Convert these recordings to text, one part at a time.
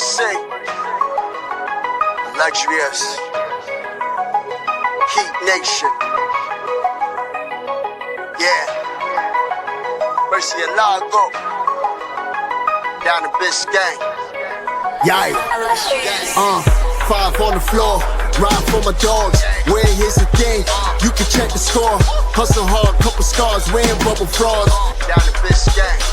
Mercy, luxurious, Heat Nation, yeah, Mercy and Lago, down to Biscayne, yay, 5 on the floor, ride for my dogs, where here's the thing, you can check the score, hustle hard, couple scars, wearing rubber frauds, down to Biscayne.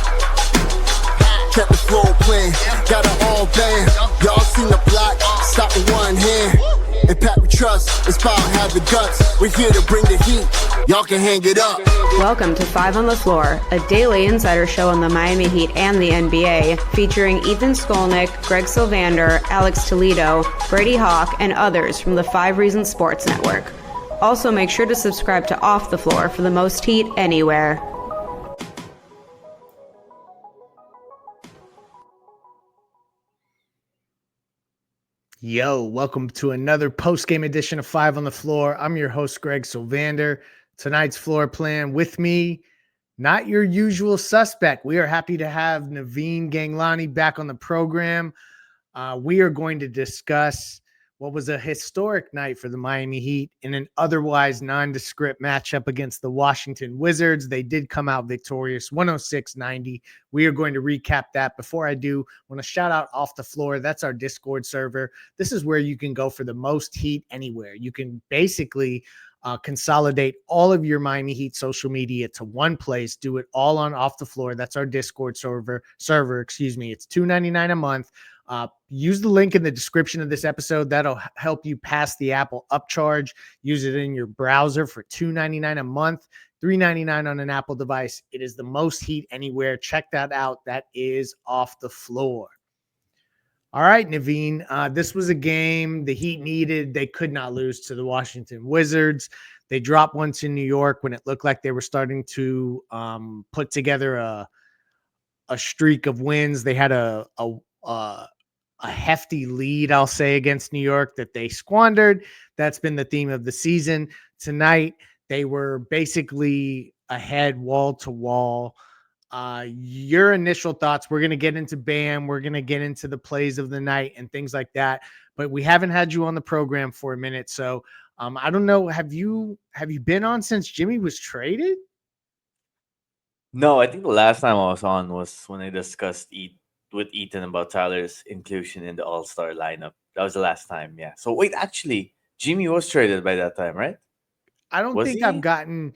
Kept the floor playing, got it all banned. Y'all seen the block, stop with one hand. And Pat we trust, Inspire have the guts. We're here to bring the heat, y'all can hang it up. Welcome to 5 on the Floor, a daily insider show on the Miami Heat and the NBA, featuring Ethan Skolnick, Greg Sylvander, Alex Toledo, Brady Hawk, and others from the 5 Reasons Sports Network. Also make sure to subscribe to Off the Floor for the most heat anywhere. Yo, welcome to another post-game edition of 5 on the Floor. I'm your host, Greg Sylvander. Tonight's floor plan with me, not your usual suspect. We are happy to have Naveen Ganglani back on the program. We are going to discuss what was a historic night for the Miami Heat in an otherwise nondescript matchup against the Washington Wizards. They did come out victorious, 106-90. We are going to recap that. Before I do, I want to shout out Off the Floor. That's our Discord server. This is where you can go for the most heat anywhere. You can basically consolidate all of your Miami Heat social media to one place. Do it all on Off the Floor. That's our Discord server. It's $2.99 a month. Use the link in the description of this episode. That'll help you pass the Apple upcharge. Use it in your browser for $2.99 a month, $3.99 on an Apple device. It is the most heat anywhere. Check that out. That is Off the Floor. All right, Naveen, this was a game the Heat needed. They could not lose to the Washington Wizards. They dropped one to New York when it looked like they were starting to put together a streak of wins. They had a hefty lead, I'll say, against New York that they squandered. That's been the theme of the season. Tonight, they were basically ahead wall to wall. Your initial thoughts, we're going to get into Bam. We're going to get into the plays of the night and things like that. But we haven't had you on the program for a minute. So I don't know. Have you been on since Jimmy was traded? No, I think the last time I was on was when I discussed with Ethan about Tyler's inclusion in the All-Star lineup. That was the last time, yeah. So wait, actually, Jimmy was traded by that time, right? I don't think I've gotten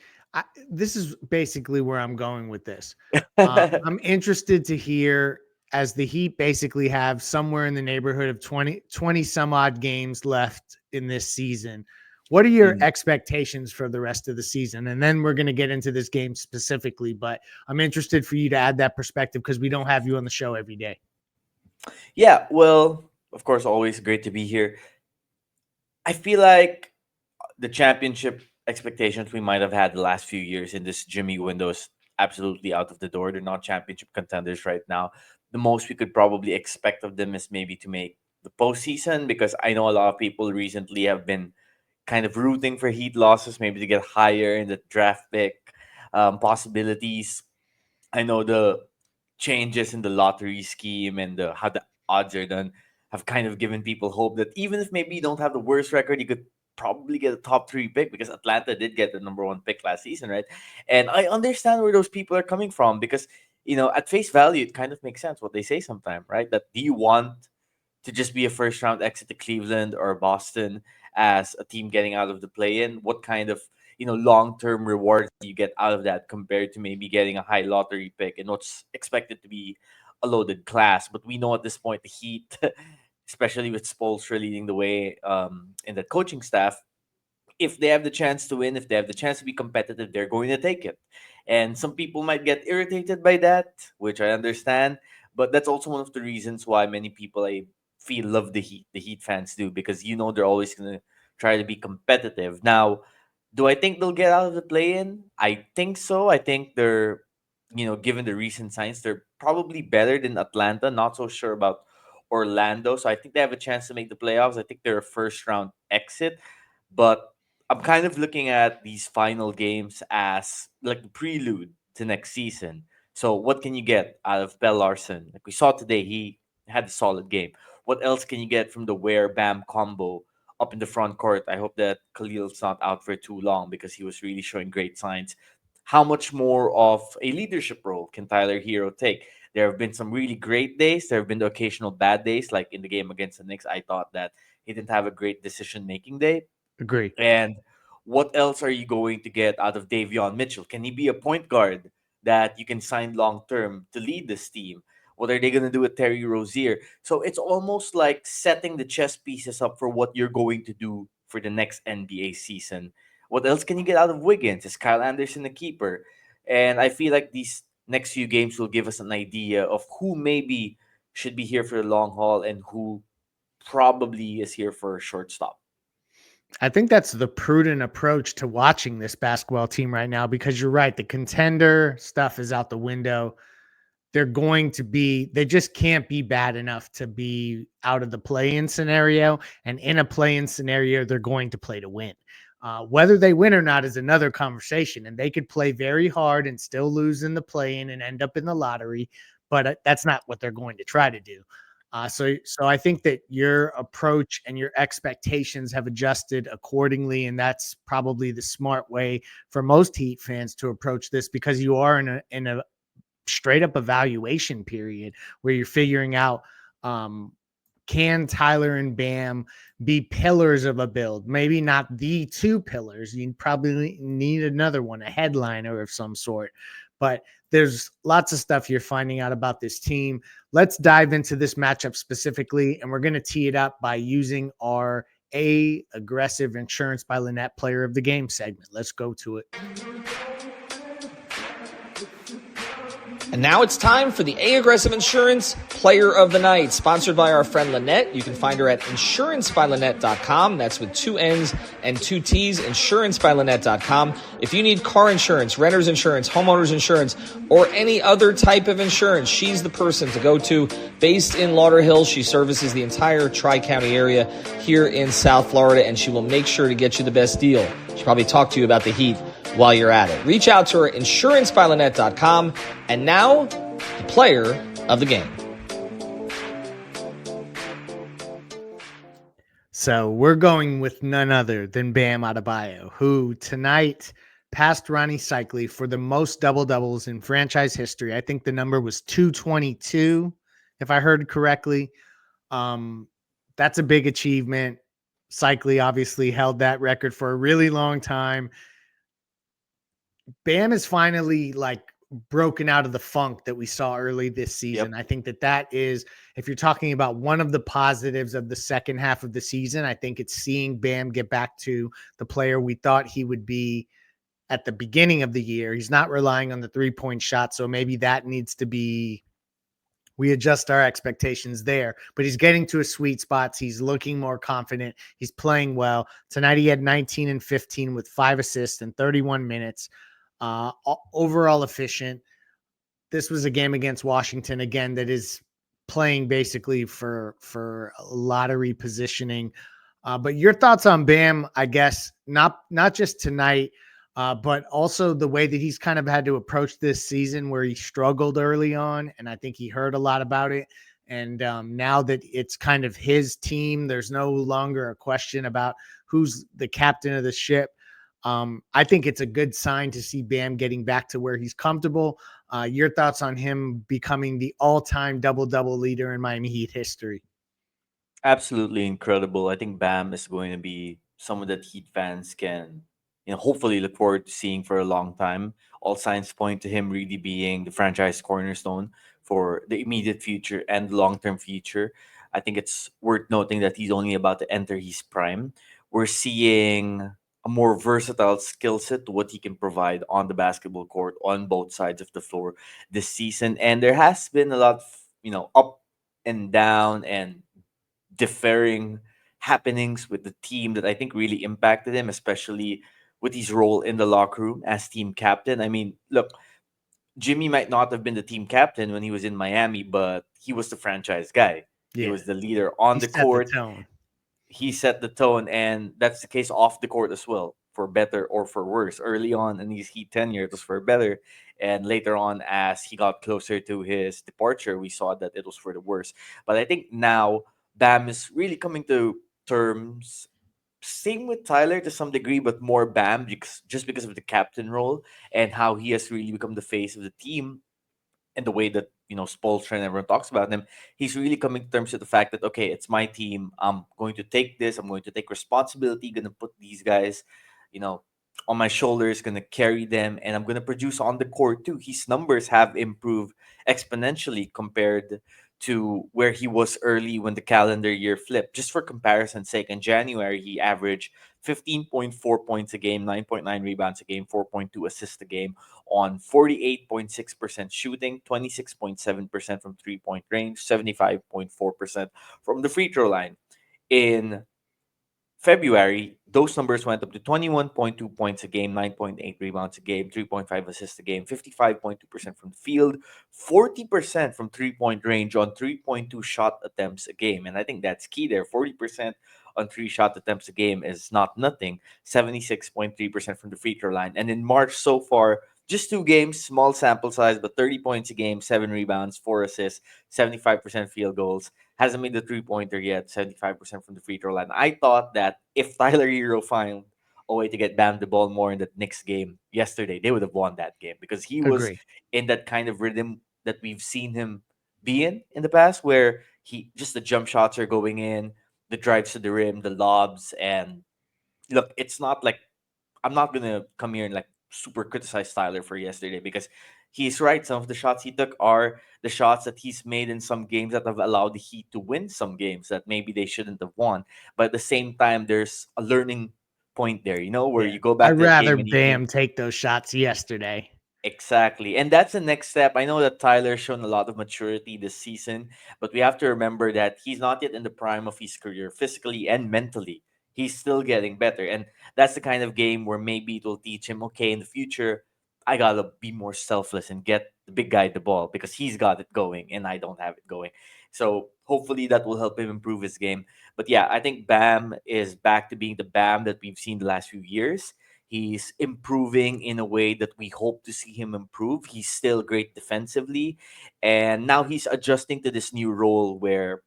this is basically where I'm going with this. I'm interested to hear, as the Heat basically have somewhere in the neighborhood of 20 some odd games left in this season. What are your expectations for the rest of the season? And then we're going to get into this game specifically, but I'm interested for you to add that perspective because we don't have you on the show every day. Yeah, well, of course, always great to be here. I feel like the championship expectations we might have had the last few years in this Jimmy window is absolutely out of the door. They're not championship contenders right now. The most we could probably expect of them is maybe to make the postseason, because I know a lot of people recently have been kind of rooting for Heat losses, maybe to get higher in the draft pick possibilities. I know the changes in the lottery scheme and how the odds are done have kind of given people hope that even if maybe you don't have the worst record, you could probably get a top 3 pick, because Atlanta did get the number 1 pick last season, right? And I understand where those people are coming from, because, at face value, it kind of makes sense what they say sometimes, right? That do you want to just be a first round exit to Cleveland or Boston as a team getting out of the play-in? What kind of long-term rewards do you get out of that compared to maybe getting a high lottery pick and what's expected to be a loaded class? But we know at this point the Heat, especially with Spoelstra leading the way in the coaching staff, if they have the chance to win, if they have the chance to be competitive, they're going to take it. And some people might get irritated by that, which I understand. But that's also one of the reasons why many people, I feel, love the Heat. The Heat fans do, because they're always going to try to be competitive. Now, do I think they'll get out of the play-in? I think so. I think they're, given the recent signs, they're probably better than Atlanta. Not so sure about Orlando. So I think they have a chance to make the playoffs. I think they're a first-round exit. But I'm kind of looking at these final games as like the prelude to next season. So what can you get out of Pelle Larsson? Like we saw today, he had a solid game. what else can you get from the Ware Bam combo up in the front court? I hope that Khalil's not out for too long because he was really showing great signs. How much more of a leadership role can Tyler Hero take? There have been some really great days. There have been the occasional bad days, like in the game against the Knicks. I thought that he didn't have a great decision making day. Agree. And what else are you going to get out of Davion Mitchell? Can he be a point guard that you can sign long term to lead this team? What are they going to do with Terry Rozier? So it's almost like setting the chess pieces up for what you're going to do for the next NBA season. What else can you get out of Wiggins? Is Kyle Anderson a keeper? And I feel like these next few games will give us an idea of who maybe should be here for the long haul and who probably is here for a short stop. I think that's the prudent approach to watching this basketball team right now, because you're right. The contender stuff is out the window. They just can't be bad enough to be out of the play-in scenario. And in a play-in scenario, they're going to play to win. Whether they win or not is another conversation. And they could play very hard and still lose in the play-in and end up in the lottery. But that's not what they're going to try to do. So I think that your approach and your expectations have adjusted accordingly, and that's probably the smart way for most Heat fans to approach this, because you are in a straight up evaluation period where you're figuring out, can Tyler and Bam be pillars of a build? Maybe not the two pillars. You probably need another one, a headliner of some sort. But there's lots of stuff you're finding out about this team. Let's dive into this matchup specifically, and we're going to tee it up by using our Aggressive Insurance by Lynette Player of the Game segment. Let's go to it. And now it's time for the Aggressive Insurance Player of the Night, sponsored by our friend Lynette. You can find her at insurancebylynette.com. That's with 2 N's and 2 T's, insurancebylynette.com. If you need car insurance, renter's insurance, homeowner's insurance, or any other type of insurance, she's the person to go to. Based in Lauderhill, she services the entire Tri-County area here in South Florida, and she will make sure to get you the best deal. She'll probably talk to you about the Heat while you're at it. Reach out to her, insurancebylynette.com. And now, the player of the game. So we're going with none other than Bam Adebayo, who tonight passed Ronnie Cycli for the most double-doubles in franchise history. I think the number was 222, if I heard correctly. That's a big achievement. Cycli obviously held that record for a really long time. Bam is finally broken out of the funk that we saw early this season. Yep. I think that is, if you're talking about one of the positives of the second half of the season, I think it's seeing Bam get back to the player we thought he would be at the beginning of the year. He's not relying on the 3-point shot, so maybe that needs to be, we adjust our expectations there, but he's getting to his sweet spots. He's looking more confident. He's playing well. Tonight he had 19 and 15 with 5 assists in 31 minutes. Overall efficient. This was a game against Washington again that is playing basically for lottery positioning. But your thoughts on Bam, I guess, not just tonight, but also the way that he's kind of had to approach this season, where he struggled early on, and I think he heard a lot about it. And now that it's kind of his team, there's no longer a question about who's the captain of the ship. I think it's a good sign to see Bam getting back to where he's comfortable. Your thoughts on him becoming the all-time double-double leader in Miami Heat history? Absolutely incredible. I think Bam is going to be someone that Heat fans can, hopefully look forward to seeing for a long time. All signs point to him really being the franchise cornerstone for the immediate future and the long-term future. I think it's worth noting that he's only about to enter his prime. We're seeing a more versatile skill set to what he can provide on the basketball court on both sides of the floor this season. And there has been a lot of, up and down and differing happenings with the team that I think really impacted him, especially with his role in the locker room as team captain. I mean, look, Jimmy might not have been the team captain when he was in Miami, but he was the franchise guy. Yeah. He was the leader on the court. He set the tone, and that's the case off the court as well, for better or for worse. Early on in his Heat tenure, it was for better, and later on, as he got closer to his departure, we saw that it was for the worse. But I think now Bam is really coming to terms. Same with Tyler to some degree, but more Bam just because of the captain role and how he has really become the face of the team and the way that Spoelstra and everyone talks about him. He's really coming to terms with the fact that okay, it's my team. I'm going to take this. I'm going to take responsibility. Going to put these guys, you know, on my shoulders. Going to carry them, and I'm going to produce on the court too. His numbers have improved exponentially compared to where he was early when the calendar year flipped. Just for comparison's sake, in January he averaged 15.4 points a game, 9.9 rebounds a game, 4.2 assists a game on 48.6% shooting, 26.7% from three-point range, 75.4% from the free throw line. In February, those numbers went up to 21.2 points a game, 9.8 rebounds a game, 3.5 assists a game, 55.2% from the field, 40% from three-point range on 3.2 shot attempts a game. And I think that's key there. 40% on 3 shot attempts a game is not nothing. 76.3% from the free throw line. And in March so far, just 2 games, small sample size, but 30 points a game, 7 rebounds, 4 assists, 75% field goals. Hasn't made the 3-pointer yet, 75% from the free throw line. I thought that if Tyler Hero found a way to get Bam the ball more in that Knicks game yesterday, they would have won that game because he was Agree. in that kind of rhythm that we've seen him be in the past, where he just the jump shots are going in, the drives to the rim, the lobs, and look, it's not like I'm not gonna come here and like super criticize Tyler for yesterday because he's right. Some of the shots he took are the shots that he's made in some games that have allowed the Heat to win some games that maybe they shouldn't have won. But at the same time, there's a learning point there, where Yeah. you go back I'd to that rather game and you think Bam take those shots yesterday. exactly. And that's the next step. I know that Tyler's shown a lot of maturity this season, but we have to remember that he's not yet in the prime of his career, physically and mentally. He's still getting better. And that's the kind of game where maybe it will teach him, okay, in the future, I gotta be more selfless and get the big guy the ball because he's got it going and I don't have it going. So hopefully that will help him improve his game. But yeah, I think Bam is back to being the Bam that we've seen the last few years. He's improving in a way that we hope to see him improve. He's still great defensively. And now he's adjusting to this new role where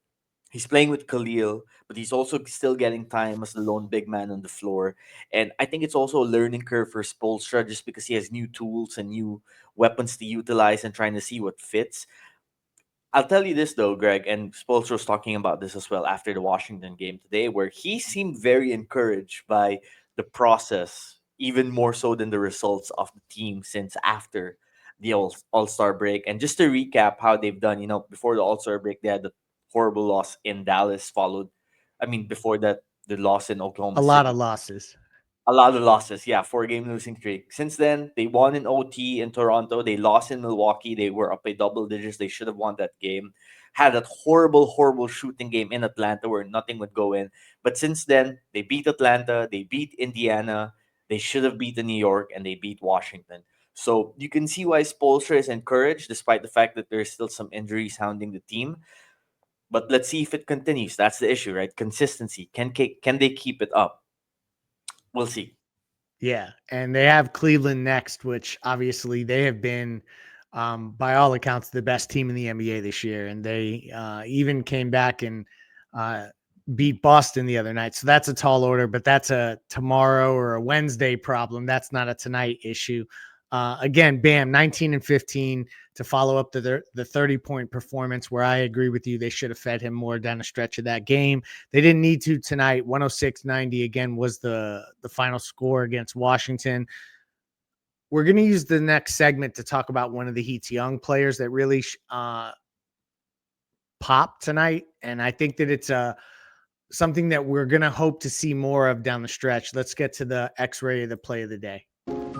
he's playing with Khalil, but he's also still getting time as the lone big man on the floor. And I think it's also a learning curve for Spoelstra just because he has new tools and new weapons to utilize and trying to see what fits. I'll tell you this though, Greg, and Spoelstra was talking about this as well after the Washington game today, where he seemed very encouraged by the process, even more so than the results of the team since after the All Star break. And just to recap how they've done, before the All Star break, they had the horrible loss in Dallas, followed, before that, the loss in Oklahoma A lot City. of losses. A lot of losses, yeah, 4-game losing streak. Since then, they won in OT in Toronto. They lost in Milwaukee. They were up by double digits. They should have won that game. Had that horrible, horrible shooting game in Atlanta where nothing would go in. But since then, they beat Atlanta. They beat Indiana. They should have beaten New York, and they beat Washington. So you can see why Spoelstra is encouraged, despite the fact that there's still some injuries hounding the team. But let's see if it continues. That's the issue, right? Consistency. Can they keep it up? We'll see. Yeah, and they have Cleveland next, which obviously they have been, by all accounts, the best team in the NBA this year, and they even came back and beat Boston the other night. So that's a tall order, but that's a tomorrow or a Wednesday problem. That's not a tonight issue. Again, Bam, 19 and 15 to follow up the 30-point performance where I agree with you. They should have fed him more down the stretch of that game. They didn't need to tonight. 106-90 again was the final score against Washington. We're going to use the next segment to talk about one of the Heat's young players that really popped tonight. And I think that it's something that we're going to hope to see more of down the stretch. Let's get to the X-ray of the play of the day.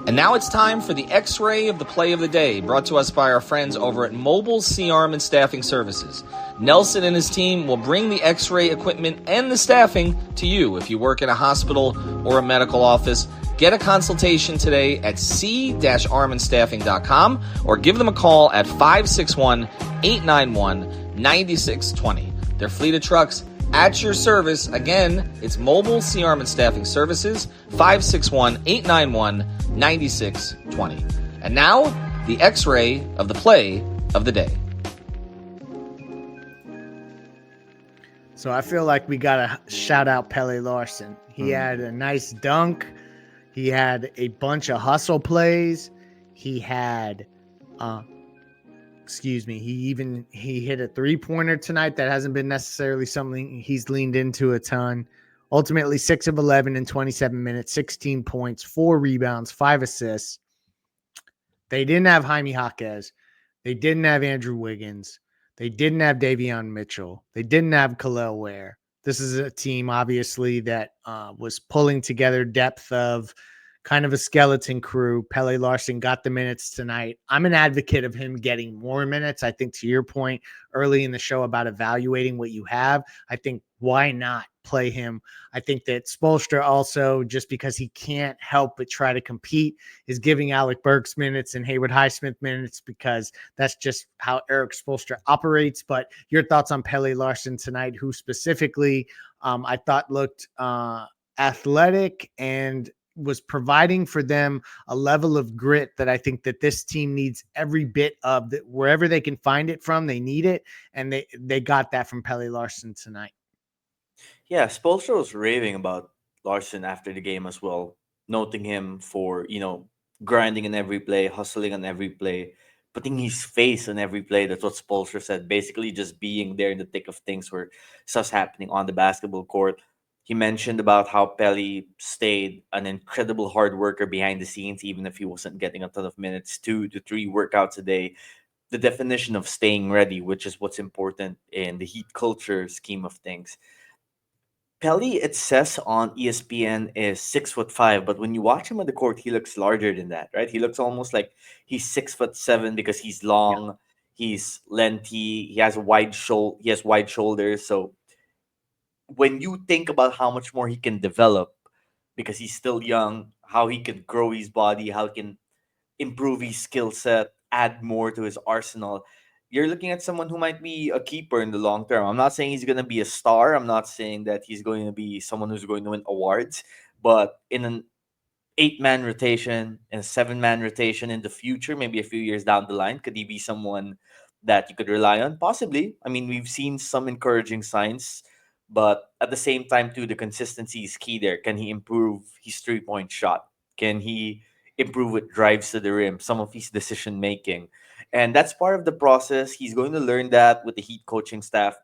And now it's time for the X-Ray of the Play of the Day, brought to us by our friends over at Mobile C-Arm and Staffing Services. Nelson and his team will bring the X-ray equipment and the staffing to you. If you work in a hospital or a medical office, get a consultation today at c-armandstaffing.com or give them a call at 561-891-9620. Their fleet of trucks at your service. Again, it's Mobile C-Arm and Staffing Services, 561-891-9620. And now, the X-Ray of the Play of the Day. So I feel like we got to shout out Pelle Larsson. He had a nice dunk. He had a bunch of hustle plays. He had, he hit a 3-pointer tonight. That hasn't been necessarily something he's leaned into a ton. Ultimately, 6 of 11 in 27 minutes, 16 points, 4 rebounds, 5 assists. They didn't have Jaime Jaquez. They didn't have Andrew Wiggins. They didn't have Davion Mitchell. They didn't have Khalil Ware. This is a team, obviously, that was pulling together depth of kind of a skeleton crew. Pelle Larsson got the minutes tonight. I'm an advocate of him getting more minutes. I think to your point early in the show about evaluating what you have, I think why not play him? I think that Spoelstra also, just because he can't help but try to compete, is giving Alec Burks minutes and Haywood Highsmith minutes because that's just how Eric Spoelstra operates. But your thoughts on Pelle Larsson tonight, who specifically I thought looked athletic and was providing for them a level of grit that I think that this team needs every bit of. That wherever they can find it from, they need it, and they got that from Pelle Larsson tonight. Yeah, Spoelstra was raving about Larson after the game as well, noting him for, grinding in every play, hustling on every play, putting his face on every play. That's what Spoelstra said. Basically, just being there in the thick of things where stuff's happening on the basketball court. He mentioned about how Pelle stayed an incredible hard worker behind the scenes, even if he wasn't getting a ton of minutes, 2 to 3 workouts a day. The definition of staying ready, which is what's important in the Heat culture scheme of things. Pelle, it says on ESPN, is 6'5", but when you watch him on the court, he looks larger than that, right? He looks almost like he's 6'7" because he's Yeah. long, he's lengthy, he has wide shoulders. So when you think about how much more he can develop, because he's still young, how he can grow his body, how he can improve his skill set, add more to his arsenal. You're looking at someone who might be a keeper in the long term. I'm not saying he's going to be a star. I'm not saying that he's going to be someone who's going to win awards, but in an 8-man rotation and a 7-man rotation in the future, maybe a few years down the line, could he be someone that you could rely on? Possibly. I mean, we've seen some encouraging signs, but at the same time, too, the consistency is key there. Can he improve his 3-point shot? Can he improve with drives to the rim, some of his decision making? And that's part of the process. He's going to learn that with the Heat coaching staff.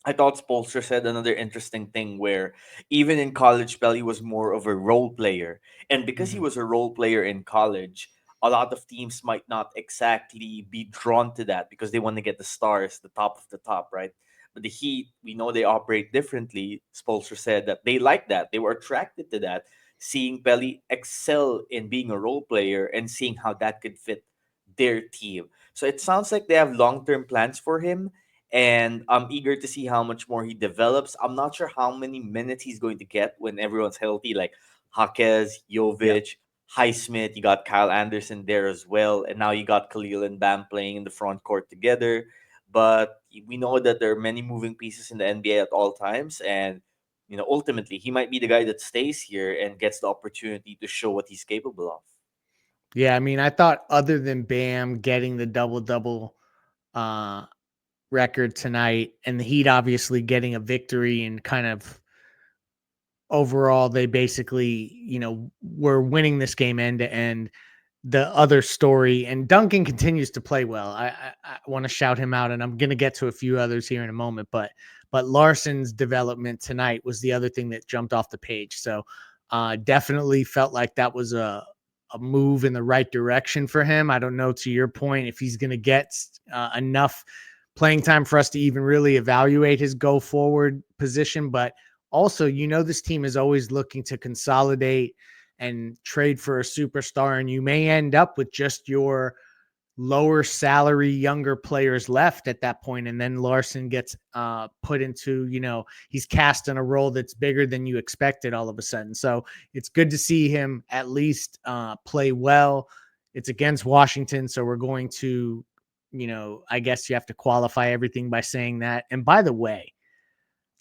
I thought Spolster said another interesting thing where even in college, Pelly was more of a role player. And because he Mhm. was a role player in college, a lot of teams might not exactly be drawn to that because they want to get the stars, the top of the top, right? But the Heat, we know they operate differently. Spolster said that they like that. They were attracted to that, seeing Pelly excel in being a role player and seeing how that could fit their team. So it sounds like they have long term plans for him, and I'm eager to see how much more he develops. I'm not sure how many minutes he's going to get when everyone's healthy, like Jaquez, Yeah. Jovic, Highsmith. You got Kyle Anderson there as well, and now you got Khalil and Bam playing in the front court together. But we know that there are many moving pieces in the NBA at all times, and ultimately he might be the guy that stays here and gets the opportunity to show what he's capable of. Yeah, I mean, I thought other than Bam getting the double-double uh, record tonight and the Heat obviously getting a victory and kind of overall, they basically, were winning this game end to end. The other story, and Duncan continues to play well. I want to shout him out, and I'm going to get to a few others here in a moment. But Larson's development tonight was the other thing that jumped off the page. So definitely felt like that was a move in the right direction for him. I don't know, to your point, if he's going to get enough playing time for us to even really evaluate his go forward position. But also, this team is always looking to consolidate and trade for a superstar, and you may end up with just your lower salary younger players left at that point, and then Larsson gets put into, he's cast in a role that's bigger than you expected all of a sudden. So it's good to see him at least play well. It's against Washington, so we're going to, I guess you have to qualify everything by saying that. And by the way,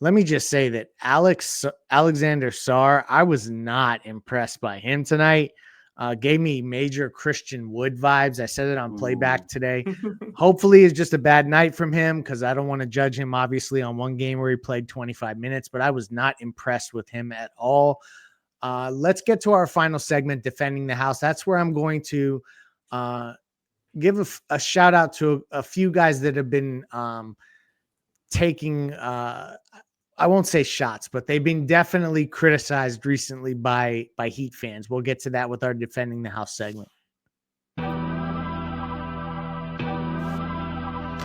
let me just say that Alexander Sarr, I was not impressed by him tonight. Gave me major Christian Wood vibes. I said it on playback today. Hopefully it's just a bad night from him because I don't want to judge him, obviously, on one game where he played 25 minutes, but I was not impressed with him at all. Let's get to our final segment, Defending the House. That's where I'm going to give a shout out to a few guys that have been taking I won't say shots, but they've been definitely criticized recently by Heat fans. We'll get to that with our Defending the House segment.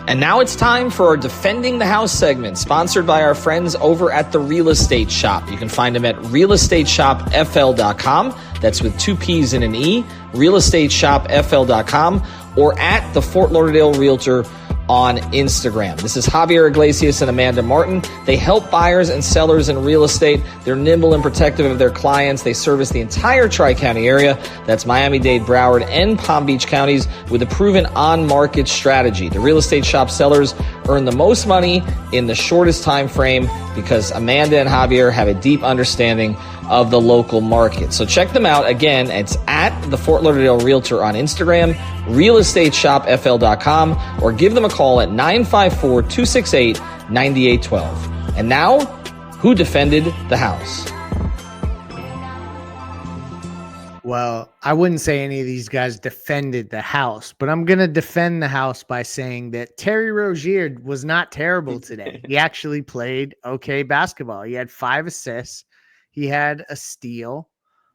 And now it's time for our Defending the House segment, sponsored by our friends over at The Real Estate Shop. You can find them at realestateshopfl.com. That's with 2 P's and an E, realestateshopfl.com, or at the Fort Lauderdale Realtor on Instagram. This is Javier Iglesias and Amanda Martin. They help buyers and sellers in real estate. They're nimble and protective of their clients. They service the entire Tri-County area. That's Miami-Dade, Broward, and Palm Beach counties with a proven on-market strategy. The Real Estate Shop sellers earn the most money in the shortest time frame because Amanda and Javier have a deep understanding of the local market. So check them out. Again, it's at the Fort Lauderdale Realtor on Instagram, realestateshopfl.com, or give them a call at 954-268-9812. And now, who defended the house? Well, I wouldn't say any of these guys defended the house, but I'm going to defend the house by saying that Terry Rozier was not terrible today. He actually played okay basketball. He had 5 assists. He had a steal,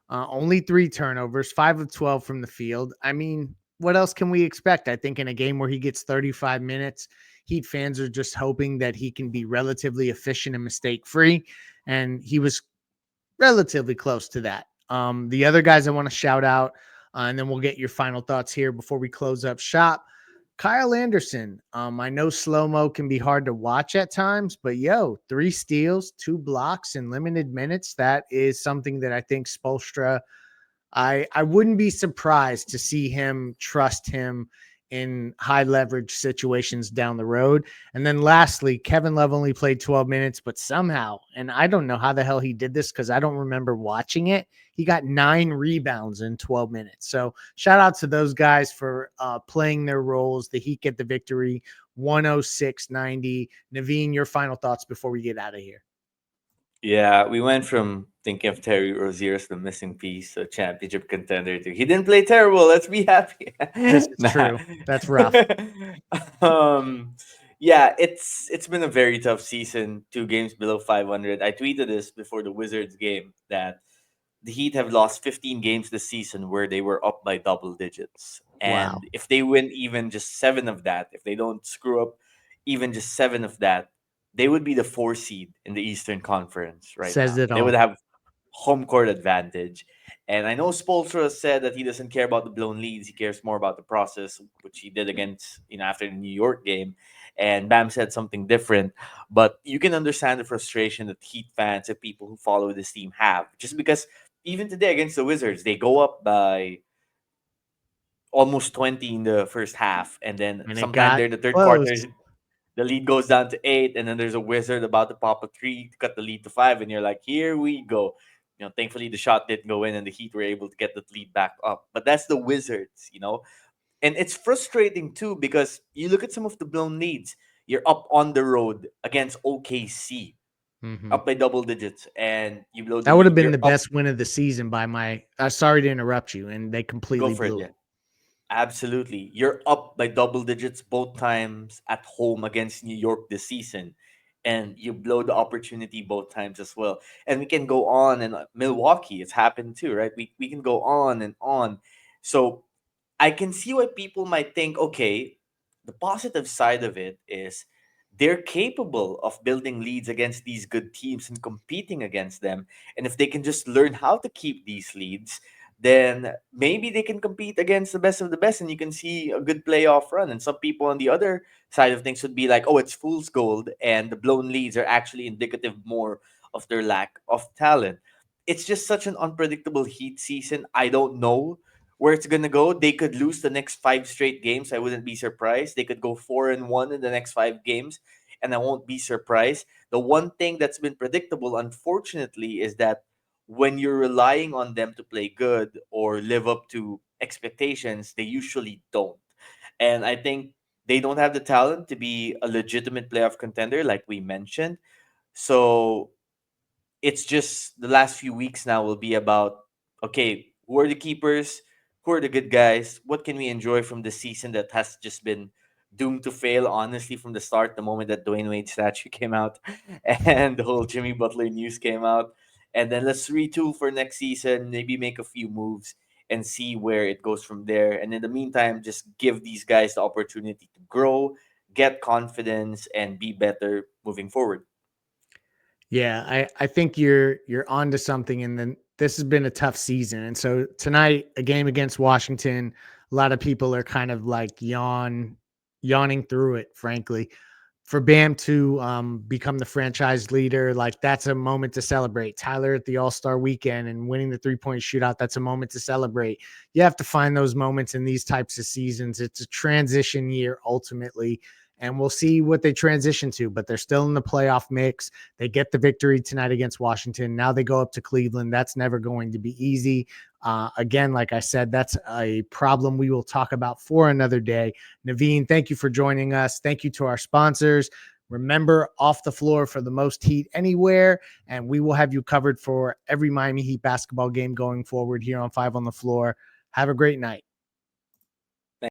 only 3 turnovers, 5 of 12 from the field. I mean, what else can we expect? I think in a game where he gets 35 minutes, Heat fans are just hoping that he can be relatively efficient and mistake-free, and he was relatively close to that. The other guys I want to shout out, and then we'll get your final thoughts here before we close up shop. Kyle Anderson. I know slow-mo can be hard to watch at times, but 3 steals, 2 blocks in limited minutes. That is something that I think Spoelstra, I wouldn't be surprised to see him trust him in high leverage situations down the road. And then lastly, Kevin Love only played 12 minutes, but somehow, and I don't know how the hell he did this because I don't remember watching it, he got 9 rebounds in 12 minutes. So shout out to those guys for playing their roles. The Heat get the victory, 106-90. Naveen, your final thoughts before we get out of here. Yeah, we went from thinking of Terry Rozier as the missing piece, a championship contender, to he didn't play terrible. Let's be happy. This is true. That's rough. Yeah, it's been a very tough season. 2 games below 500. I tweeted this before the Wizards game that the Heat have lost 15 games this season where they were up by double digits. And Wow. if they win even just 7 of that, if they don't screw up even just 7 of that, they would be the 4 seed in the Eastern Conference right Says now. it They would all. have home court advantage. And I know Spoelstra said that he doesn't care about the blown leads. He cares more about the process, which he did against, after the New York game. And Bam said something different. But you can understand the frustration that Heat fans and people who follow this team have. Just because even today against the Wizards, they go up by almost 20 in the first half. And then And it sometime got there in the third close. quarter, the lead goes down to 8, and then there's a Wizard about to pop a 3 to cut the lead to 5, and you're like, here we go. Thankfully the shot didn't go in, and the Heat were able to get the lead back up. But that's the Wizards. And it's frustrating too because you look at some of the blown leads. You're up on the road against OKC, Mhm. up by double digits, and you blow. That would have been you're the up- best win of the season by my. Sorry to interrupt you, and they completely Go for it, blew yeah. it. Absolutely. You're up by double digits both times at home against New York this season. And you blow the opportunity both times as well. And we can go on, and Milwaukee, it's happened too, right? We can go on and on. So I can see why people might think, okay, the positive side of it is they're capable of building leads against these good teams and competing against them. And if they can just learn how to keep these leads, then maybe they can compete against the best of the best and you can see a good playoff run. And some people on the other side of things would be like, oh, it's fool's gold. And the blown leads are actually indicative more of their lack of talent. It's just such an unpredictable Heat season. I don't know where it's gonna go. They could lose the next 5 straight games. I wouldn't be surprised. They could go 4-1 in the next 5 games, and I won't be surprised. The one thing that's been predictable, unfortunately, is that when you're relying on them to play good or live up to expectations, they usually don't. And I think they don't have the talent to be a legitimate playoff contender, like we mentioned. So it's just the last few weeks now will be about, okay, who are the keepers? Who are the good guys? What can we enjoy from the season that has just been doomed to fail, honestly, from the start, the moment that Dwayne Wade statue came out and the whole Jimmy Butler news came out. And then let's retool for next season, maybe make a few moves and see where it goes from there. And in the meantime, just give these guys the opportunity to grow, get confidence, and be better moving forward. Yeah, I think you're onto something, and then this has been a tough season. And so tonight, a game against Washington, a lot of people are kind of like yawning through it, frankly. For Bam to become the franchise leader, like that's a moment to celebrate. Tyler at the All-Star weekend and winning the 3-point shootout, that's a moment to celebrate. You have to find those moments in these types of seasons. It's a transition year ultimately, and we'll see what they transition to, but they're still in the playoff mix. They get the victory tonight against Washington. Now they go up to Cleveland. That's never going to be easy. Again, like I said, that's a problem we will talk about for another day. Naveen, thank you for joining us. Thank you to our sponsors. Remember, Off the Floor for the most heat anywhere, and we will have you covered for every Miami Heat basketball game going forward here on 5 on the Floor. Have a great night.